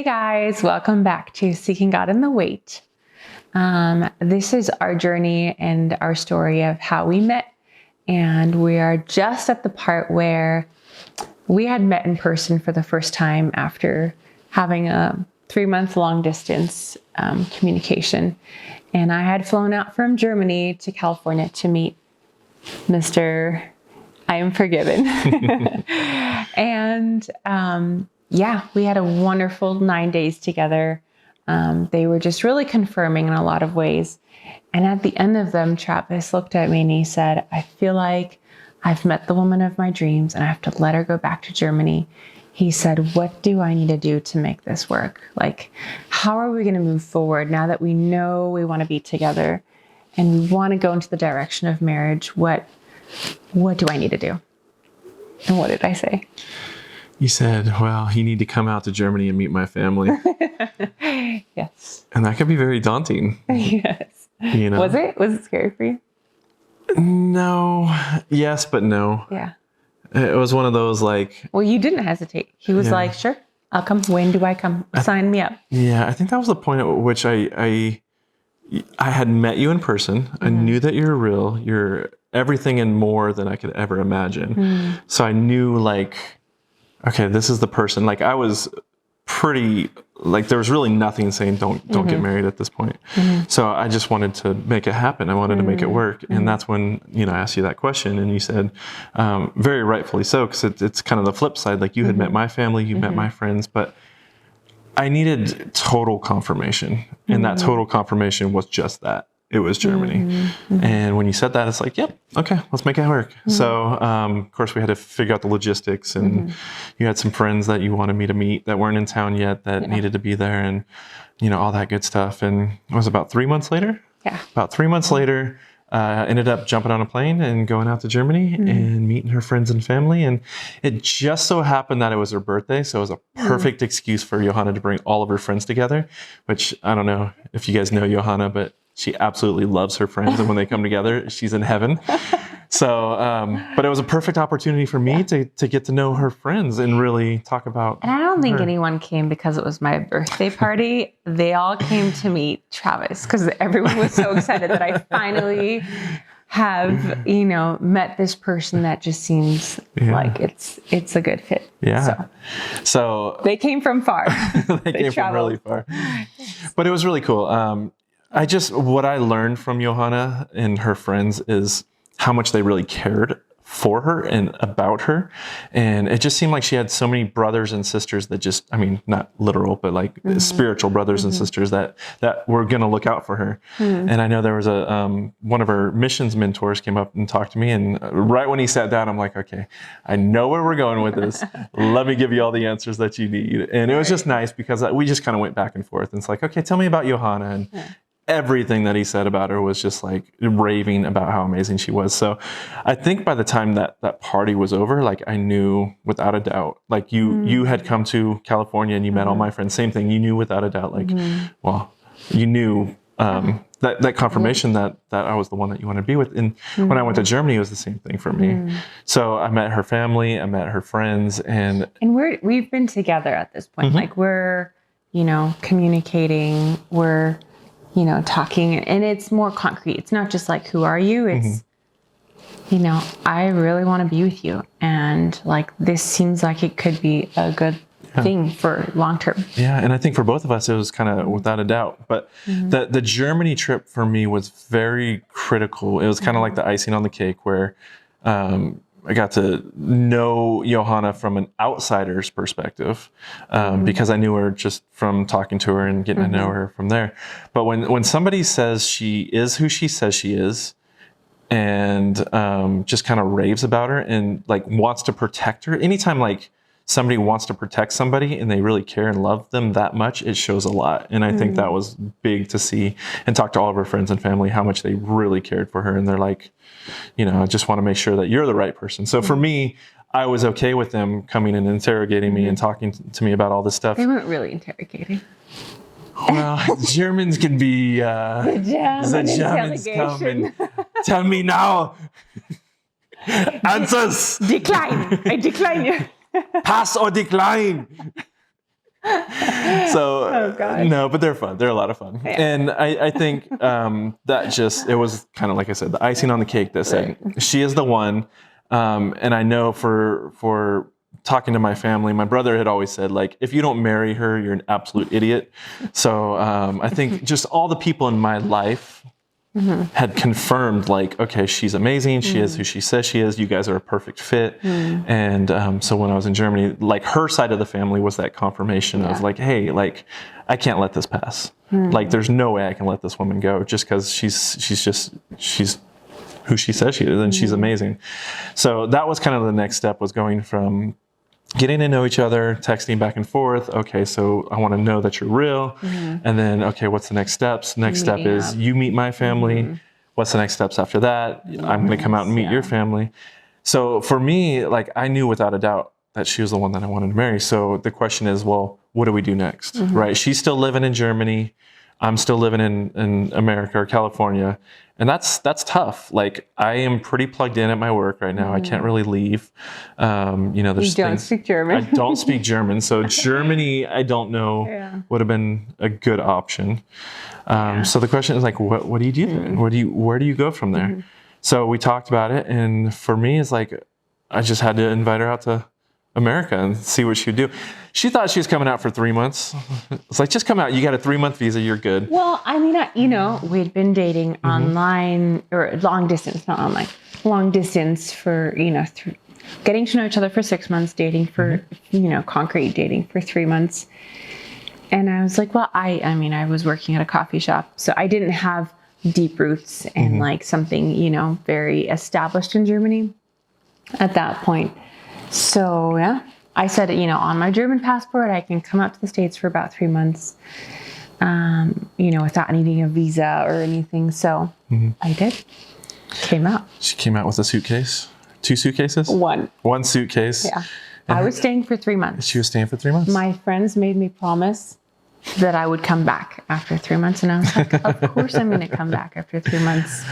Hey guys, welcome back to Seeking God in the Wait. This is our journey and our story of how we met. And we are just at the part where we had met in person for the first time after having a 3-month long distance communication. And I had flown out from Germany to California to meet Mr. I Am Forgiven. And we had a wonderful 9 days together. They were just really confirming in a lot of ways. And at the end of them, Travis looked at me and he said, I feel like I've met the woman of my dreams and I have to let her go back to Germany. He said, what do I need to do to make this work? Like, how are we going to move forward now that we know we want to be together and we want to go into the direction of marriage? What do I need to do? And what did I say? You said, well, you need to come out to Germany and meet my family. Yes. And that could be very daunting. Yes. You know? Was it? Was it scary for you? No. Yes, but no. Yeah. It was one of those like... Well, you didn't hesitate. He was like, sure, I'll come. When do I come? Sign me up. Yeah, I think that was the point at which I had met you in person. Mm-hmm. I knew that you're real. You're everything and more than I could ever imagine. Mm-hmm. So I knew like... okay, this is the person. Like I was pretty, like there was really nothing saying don't get married at this point. Mm-hmm. So I just wanted to make it happen. I wanted to make it work. And that's when, I asked you that question and you said, very rightfully so, because it's kind of the flip side. Like you had met my family, you met my friends, but I needed total confirmation. And that total confirmation was just that. It was Germany. Mm-hmm. And when you said that, it's like, yep, okay, let's make it work. Mm-hmm. So, of course, we had to figure out the logistics and you had some friends that you wanted me to meet that weren't in town yet that needed to be there and, all that good stuff. And it was about 3 months later. Yeah. About 3 months later, ended up jumping on a plane and going out to Germany and meeting her friends and family. And it just so happened that it was her birthday. So it was a perfect excuse for Johanna to bring all of her friends together, which I don't know if you guys know Johanna, but she absolutely loves her friends. And when they come together, she's in heaven. So, but it was a perfect opportunity for me to get to know her friends and really talk about And I don't think anyone came because it was my birthday party. They all came to meet Travis because everyone was so excited that I finally have, met this person that just seems like it's a good fit. Yeah. So they came from far. They came from really far. But it was really cool. What I learned from Johanna and her friends is how much they really cared for her and about her. And it just seemed like she had so many brothers and sisters that just, not literal, but like spiritual brothers and sisters that were going to look out for her. And I know there was one of her missions mentors came up and talked to me. And right when he sat down, I'm like, okay, I know where we're going with this. Let me give you all the answers that you need. And it was just nice because we just kind of went back and forth. And it's like, okay, tell me about Johanna. And everything that he said about her was just like raving about how amazing she was. So I think by the time that party was over, like I knew without a doubt, like you had come to California and you met all my friends, same thing. You knew without a doubt, like, well, you knew that confirmation that I was the one that you wanted to be with. And when I went to Germany, it was the same thing for me. So I met her family, I met her friends, and we've been together at this point. Like we're, communicating, we're, talking, and it's more concrete. It's not just like, who are you? It's, I really want to be with you. And like, this seems like it could be a good thing for long term. Yeah. And I think for both of us, it was kind of without a doubt, but the Germany trip for me was very critical. It was kind of like the icing on the cake where, I got to know Johanna from an outsider's perspective because I knew her just from talking to her and getting to know her from there. But when somebody says she is who she says she is and just kind of raves about her and like wants to protect her, anytime like somebody wants to protect somebody and they really care and love them that much, it shows a lot. And I think that was big to see and talk to all of her friends and family, how much they really cared for her. And they're like, I just want to make sure that you're the right person. So for me, I was okay with them coming and interrogating me and talking to me about all this stuff. They weren't really interrogating. Well, Germans can be, the Germans come and tell me now. Answers. Decline. I decline you. Pass or decline. So Oh, gosh. no, but they're fun. They're a lot of fun. Yeah. And I think it was kind of, like I said, the icing on the cake that said, she is the one. And I know for talking to my family, my brother had always said, like, if you don't marry her, you're an absolute idiot. So I think just all the people in my life had confirmed, like, okay, she's amazing. She is who she says she is. You guys are a perfect fit. And so when I was in Germany, like, her side of the family was that confirmation of, like, hey, like, I can't let this pass. Like, there's no way I can let this woman go just because she's who she says she is, and she's amazing. So that was kind of the next step, was going from getting to know each other, texting back and forth. Okay, so I want to know that you're real. And then, okay, what's the next steps? Next step is you meet my family. What's the next steps after that? I'm going to come out and meet your family. So for me, like, I knew without a doubt that she was the one that I wanted to marry. So the question is, well, what do we do next? Right? She's still living in Germany. I'm still living in America or California. And that's tough. Like, I am pretty plugged in at my work right now. I can't really leave. There's You don't speak German. I don't speak German. So Germany, I don't know, would have been a good option. So the question is, like, what do you do then? Where do you go from there? So we talked about it. And for me, it's like, I just had to invite her out to America and see what she would do. She thought she was coming out for 3 months. It's like, just come out. You got a 3-month visa. You're good. Well, I mean, we'd been dating online, or long distance, not online, long distance for, getting to know each other for 6 months, dating for, concrete dating for 3 months. And I was like, well, I was working at a coffee shop, so I didn't have deep roots and like something, very established in Germany at that point. So yeah, I said, on my German passport, I can come out to the States for about 3 months, without needing a visa or anything. So I did. Came out. She came out with a suitcase. 2 suitcases? One suitcase. Yeah. I was staying for 3 months. She was staying for 3 months. My friends made me promise that I would come back after 3 months. And I was like, of course I'm going to come back after 3 months.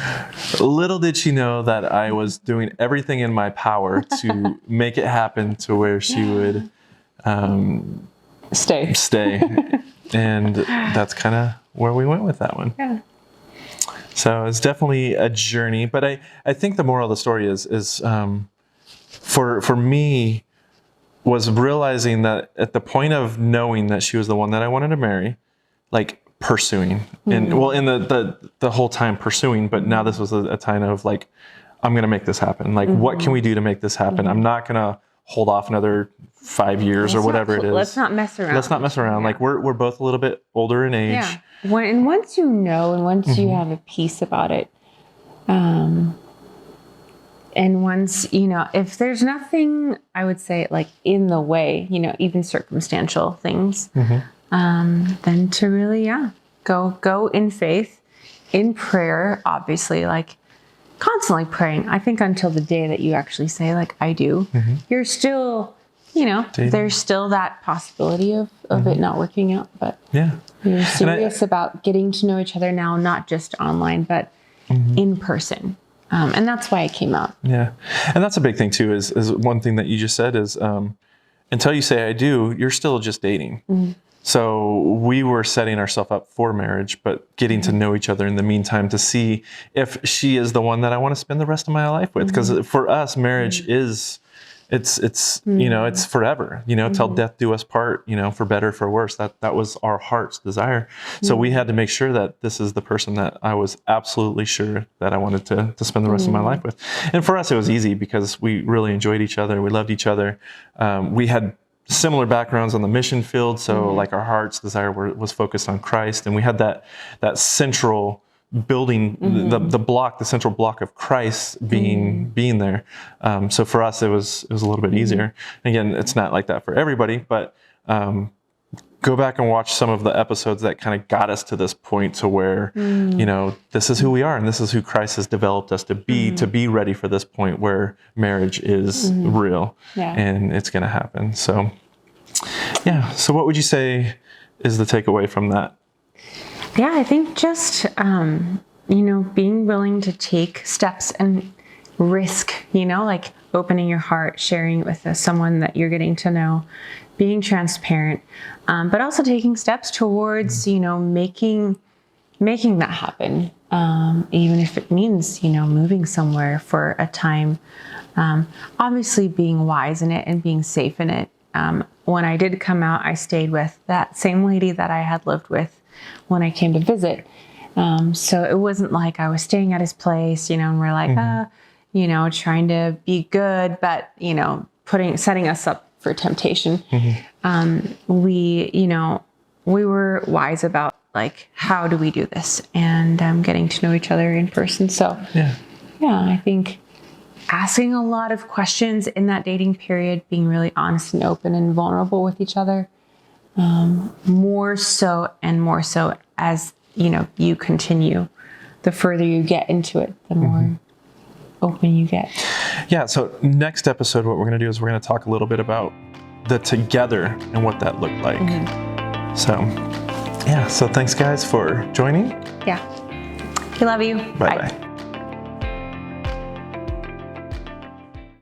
Little did she know that I was doing everything in my power to make it happen to where she would stay. And that's kind of where we went with that one. Yeah. So it's definitely a journey. But I think the moral of the story is for me, was realizing that at the point of knowing that she was the one that I wanted to marry, like, pursuing, and in the whole time pursuing, but now this was a time of, like, I'm going to make this happen. Like, what can we do to make this happen? I'm not going to hold off another 5 years or whatever it is. Let's not mess around. Yeah. Like, we're both a little bit older in age. Yeah. Once you know, and once you have a peace about it, and once, if there's nothing, I would say, like, in the way, even circumstantial things, then to really, go in faith, in prayer, obviously, like, constantly praying. I think until the day that you actually say, like, I do, you're still, there's still that possibility of it not working out, but you're serious about getting to know each other now, not just online, but in person. And that's why I came out. Yeah. And that's a big thing too, is one thing that you just said is, until you say I do, you're still just dating. So we were setting ourselves up for marriage, but getting to know each other in the meantime to see if she is the one that I want to spend the rest of my life with. Because for us, marriage is, it's forever, till death do us part, for better, for worse. That was our heart's desire. So we had to make sure that this is the person that I was absolutely sure that I wanted to spend the rest of my life with. And for us, it was easy because we really enjoyed each other. We loved each other. We had similar backgrounds on the mission field. So like, our heart's desire was focused on Christ. And we had that central building, the central block of Christ being there. So for us, it was a little bit easier. Again, it's not like that for everybody, but go back and watch some of the episodes that kind of got us to this point to where, this is who we are, and this is who Christ has developed us to be ready for this point where marriage is real and it's going to happen. So, yeah. So what would you say is the takeaway from that? Yeah, I think just, being willing to take steps and risk, like, opening your heart, sharing it with someone that you're getting to know, being transparent, but also taking steps towards, making that happen. Even if it means, moving somewhere for a time. Obviously being wise in it and being safe in it. When I did come out, I stayed with that same lady that I had lived with when I came to visit. So it wasn't like I was staying at his place, and we're like, trying to be good, but, setting us up for temptation. We were wise about like, how do we do this? And getting to know each other in person. So yeah, I think asking a lot of questions in that dating period, being really honest and open and vulnerable with each other, more so as, you continue, the further you get into it, the more open you get. Yeah. So next episode, what we're going to do is we're going to talk a little bit about the together and what that looked like. So yeah. So thanks guys for joining. Yeah. We love you. Bye-bye.